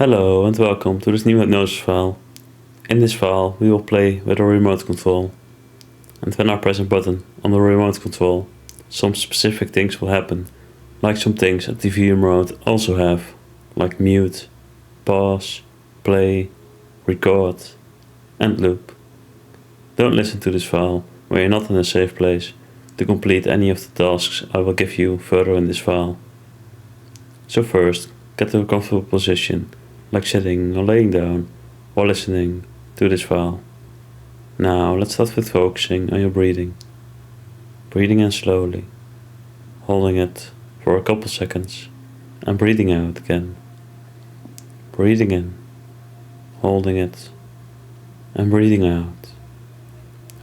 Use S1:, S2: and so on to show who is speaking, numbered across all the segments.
S1: Hello and welcome to this new hypnosis file. In this file we will play with a remote control, and when I press a button on the remote control, some specific things will happen, like some things a TV remote also have, like mute, pause, play, record and loop. Don't listen to this file when you're not in a safe place to complete any of the tasks I will give you further in this file. So first, get to a comfortable position, like sitting or laying down, or listening to this file. Now let's start with focusing on your breathing. Breathing in slowly, holding it for a couple seconds, and breathing out again. Breathing in, holding it, and breathing out.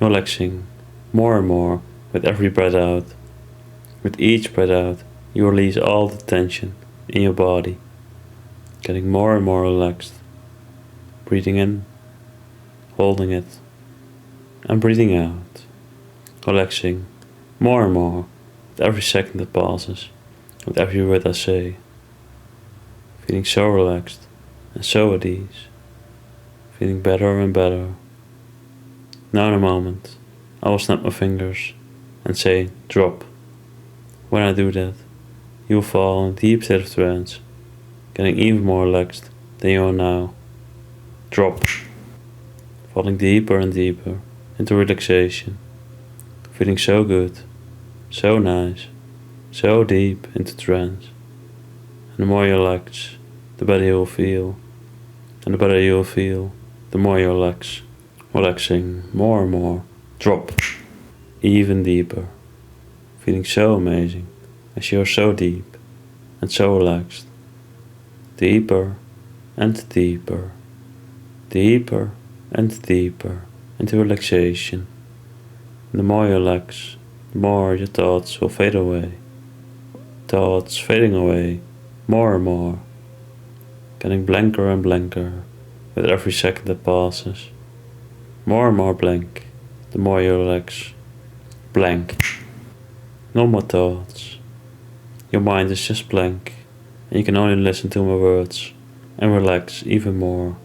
S1: Relaxing more and more with every breath out. With each breath out, you release all the tension in your body, getting more and more relaxed. Breathing in, holding it, and breathing out. Relaxing more and more with every second that passes, with every word I say. Feeling so relaxed and so at ease. Feeling better and better. Now in a moment, I will snap my fingers and say drop. When I do that, you will fall in a deep state of trance, getting even more relaxed than you are now. Drop. Falling deeper and deeper into relaxation. Feeling so good, so nice, so deep into trance. And the more you relax, the better you will feel. And the better you will feel, the more you relax. Relaxing more and more. Drop. Even deeper. Feeling so amazing as you are so deep and so relaxed. Deeper and deeper. Deeper and deeper into relaxation. And the more you relax, the more your thoughts will fade away. Thoughts fading away more and more. Getting blanker and blanker with every second that passes. More and more blank, the more you relax. Blank. No more thoughts. Your mind is just blank, and you can only listen to my words and relax even more.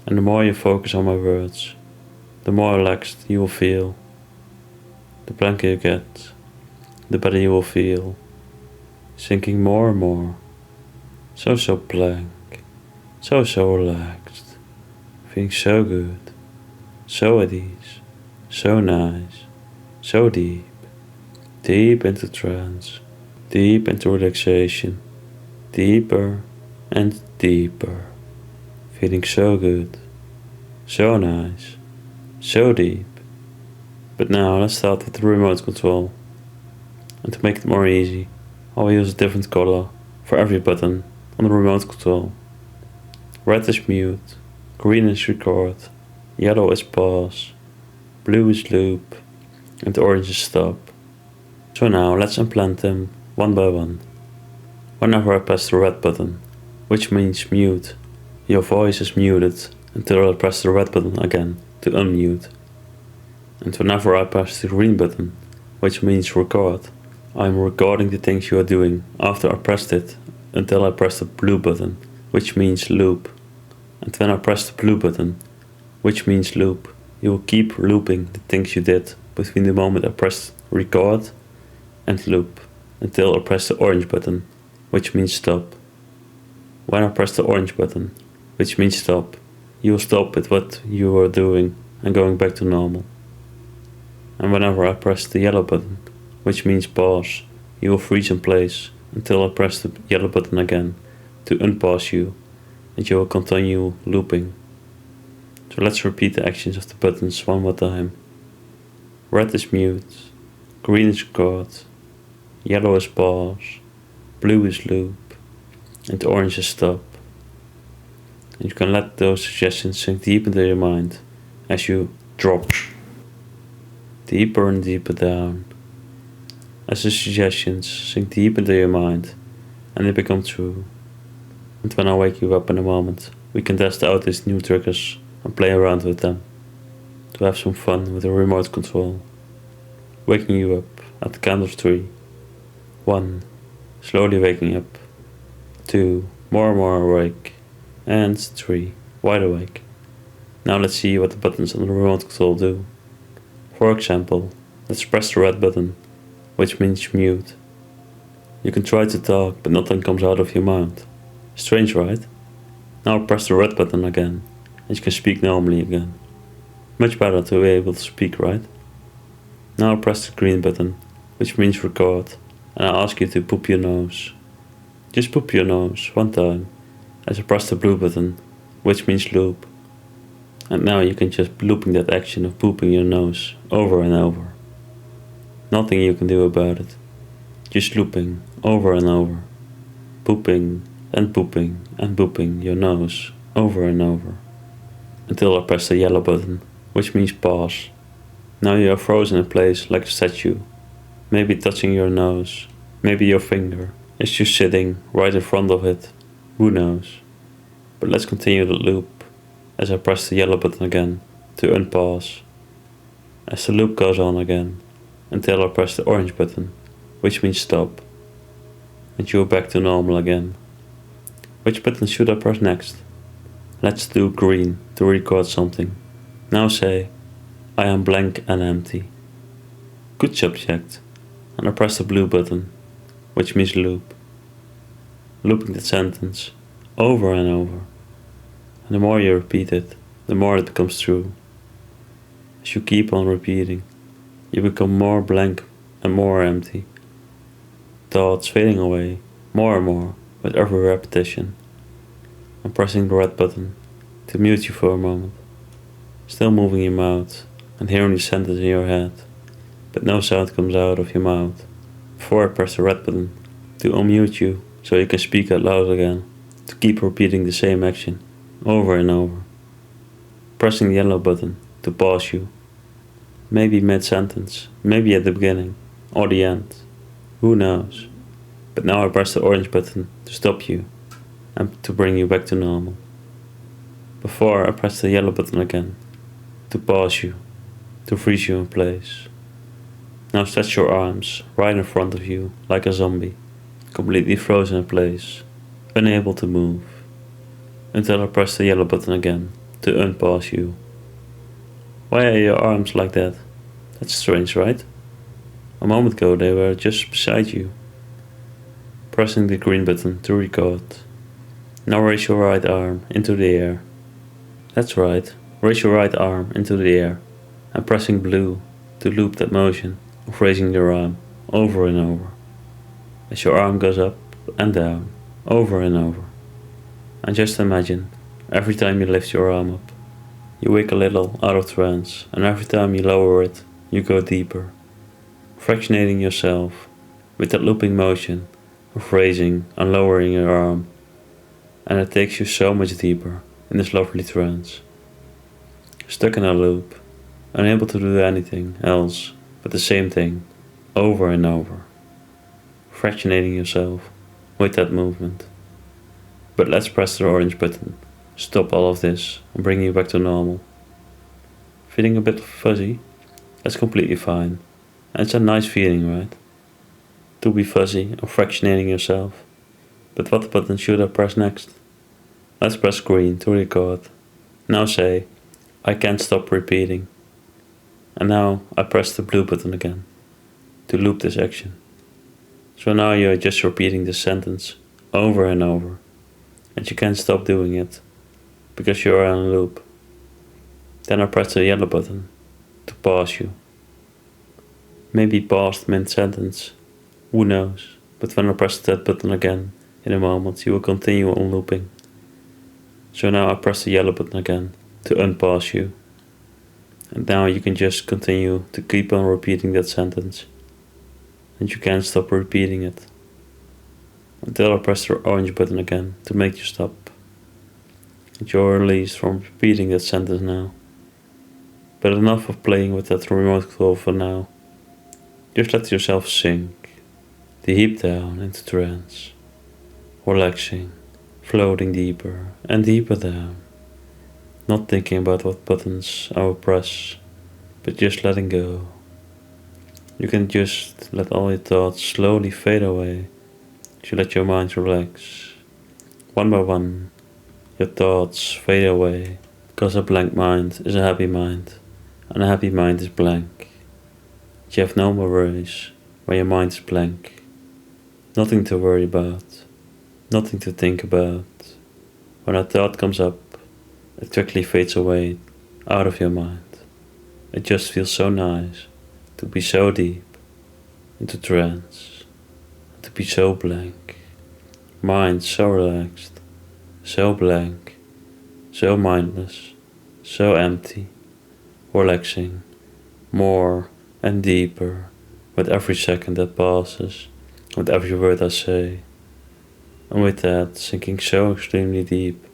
S1: And the more you focus on my words, the more relaxed you will feel. The blanker you get, the better you will feel. Sinking more and more. So blank. So relaxed. Feeling so good. So at ease. So nice. So deep. Deep into trance. Deep into relaxation. Deeper and deeper. Feeling so good. So nice. So deep. But now let's start with the remote control. And to make it more easy, I will use a different color for every button on the remote control. Red is mute, green is record, yellow is pause, blue is loop, and orange is stop. So now let's implant them one by one. Whenever I press the red button, which means mute, your voice is muted until I press the red button again to unmute. And whenever I press the green button, which means record, I am recording the things you are doing after I pressed it until I press the blue button, which means loop. And when I press the blue button, which means loop, you will keep looping the things you did between the moment I pressed record and loop until I press the orange button, which means stop. When I press the orange button, which means stop, you will stop with what you were doing and going back to normal. And whenever I press the yellow button, which means pause, you will freeze in place until I press the yellow button again to unpause you, and you will continue looping. So let's repeat the actions of the buttons one more time. Red is mute, green is record, yellow is pause, blue is loop, and orange is stop. And you can let those suggestions sink deep into your mind as you drop deeper and deeper down. As the suggestions sink deep into your mind and they become true. And when I wake you up in a moment, we can test out these new triggers and play around with them to have some fun with the remote control. Waking you up at the count of 3. 1. Slowly waking up. 2. More and more awake. And 3. Wide awake. Now let's see what the buttons on the remote control do. For example, let's press the red button, which means mute. You can try to talk, but nothing comes out of your mouth. Strange, right? Now press the red button again, and you can speak normally again. Much better to be able to speak, right? Now press the green button, which means record, and I ask you to poop your nose. Just poop your nose one time, as I press the blue button, which means loop. And now you can just looping that action of pooping your nose over and over. Nothing you can do about it. Just looping over and over. Pooping and pooping and pooping your nose over and over. Until I press the yellow button, which means pause. Now you are frozen in place like a statue. Maybe touching your nose. Maybe your finger is just sitting right in front of it. Who knows? But let's continue the loop as I press the yellow button again to unpause. As the loop goes on again until I press the orange button, which means stop. And you are back to normal again. Which button should I press next? Let's do green to record something. Now say, I am blank and empty. Good subject. And I press the blue button, which means loop. Looping that sentence over and over. And the more you repeat it, the more it becomes true. As you keep on repeating, you become more blank and more empty. Thoughts fading away more and more with every repetition. I'm pressing the red button to mute you for a moment. Still moving your mouth and hearing the sentence in your head, but no sound comes out of your mouth. Before I press the red button to unmute you so you can speak out loud again, to keep repeating the same action over and over. Pressing the yellow button to pause you. Maybe mid-sentence, maybe at the beginning or the end. Who knows? But now I press the orange button to stop you and to bring you back to normal. Before I press the yellow button again to pause you, to freeze you in place. Now stretch your arms right in front of you like a zombie, completely frozen in place, unable to move. Until I press the yellow button again to unpause you. Why are your arms like that? That's strange, right? A moment ago they were just beside you. Pressing the green button to record. Now raise your right arm into the air. That's right, raise your right arm into the air and pressing blue to loop that motion of raising your arm over and over. As your arm goes up and down, over and over. And just imagine, every time you lift your arm up, you wake a little out of trance, and every time you lower it, you go deeper, fractionating yourself with that looping motion of raising and lowering your arm, and it takes you so much deeper in this lovely trance. Stuck in a loop, unable to do anything else but the same thing, over and over, fractionating yourself with that movement. But let's press the orange button, stop all of this and bring you back to normal. Feeling a bit fuzzy? That's completely fine. And it's a nice feeling, right? To be fuzzy or fractionating yourself. But what button should I press next? Let's press green to record. Now say, I can't stop repeating. And now I press the blue button again to loop this action. So now you're just repeating this sentence over and over. And you can't stop doing it, because you are on a loop. Then I press the yellow button to pause you. Maybe paused mid-sentence, who knows, but when I press that button again, in a moment you will continue on looping. So now I press the yellow button again to unpause you. And now you can just continue to keep on repeating that sentence. And you can't stop repeating it. Until I press the orange button again to make you stop. And you're released from repeating that sentence now. But enough of playing with that remote control for now. Just let yourself sink deep down into trance. Relaxing, floating deeper and deeper down. Not thinking about what buttons I will press, but just letting go. You can just let all your thoughts slowly fade away. You let your mind relax, one by one, Your thoughts fade away, because a blank mind is a happy mind, and a happy mind is blank. You have no more worries when your mind is blank. Nothing to worry about, nothing to think about. When a thought comes up, it quickly fades away out of your mind. It just feels so nice to be so deep into trance, to be so blank. Mind so relaxed, so blank, so mindless, so empty, relaxing more and deeper with every second that passes, with every word I say. And with that, sinking so extremely deep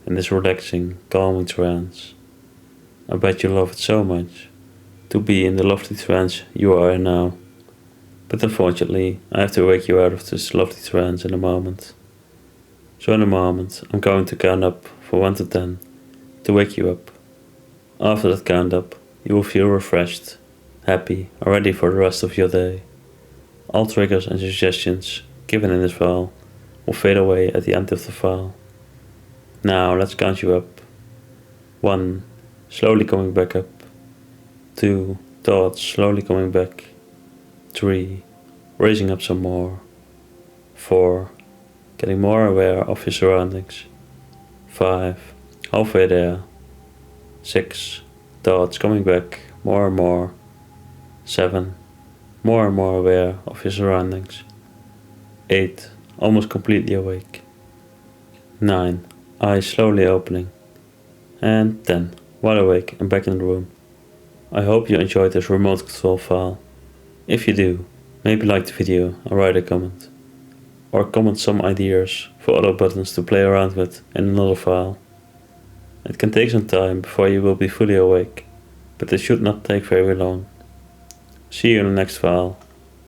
S1: in this relaxing, calming trance. I bet you love it so much to be in the lovely trance you are in now. But unfortunately, I have to wake you out of this lovely trance in a moment. So in a moment, I'm going to count up from 1 to 10 to wake you up. After that count up, you will feel refreshed, happy, and ready for the rest of your day. All triggers and suggestions given in this file will fade away at the end of the file. Now let's count you up. 1. Slowly coming back up. 2. Thoughts slowly coming back. 3. Raising up some more. 4. Getting more aware of your surroundings. 5. Halfway there. 6. Thoughts coming back more and more. 7. More and more aware of your surroundings. 8. Almost completely awake. 9. Eyes slowly opening. And 10. Wide awake and back in the room. I hope you enjoyed this remote control file. If you do, maybe like the video and write a comment. Or comment some ideas for other buttons to play around with in another file. It can take some time before you will be fully awake, but it should not take very long. See you in the next file.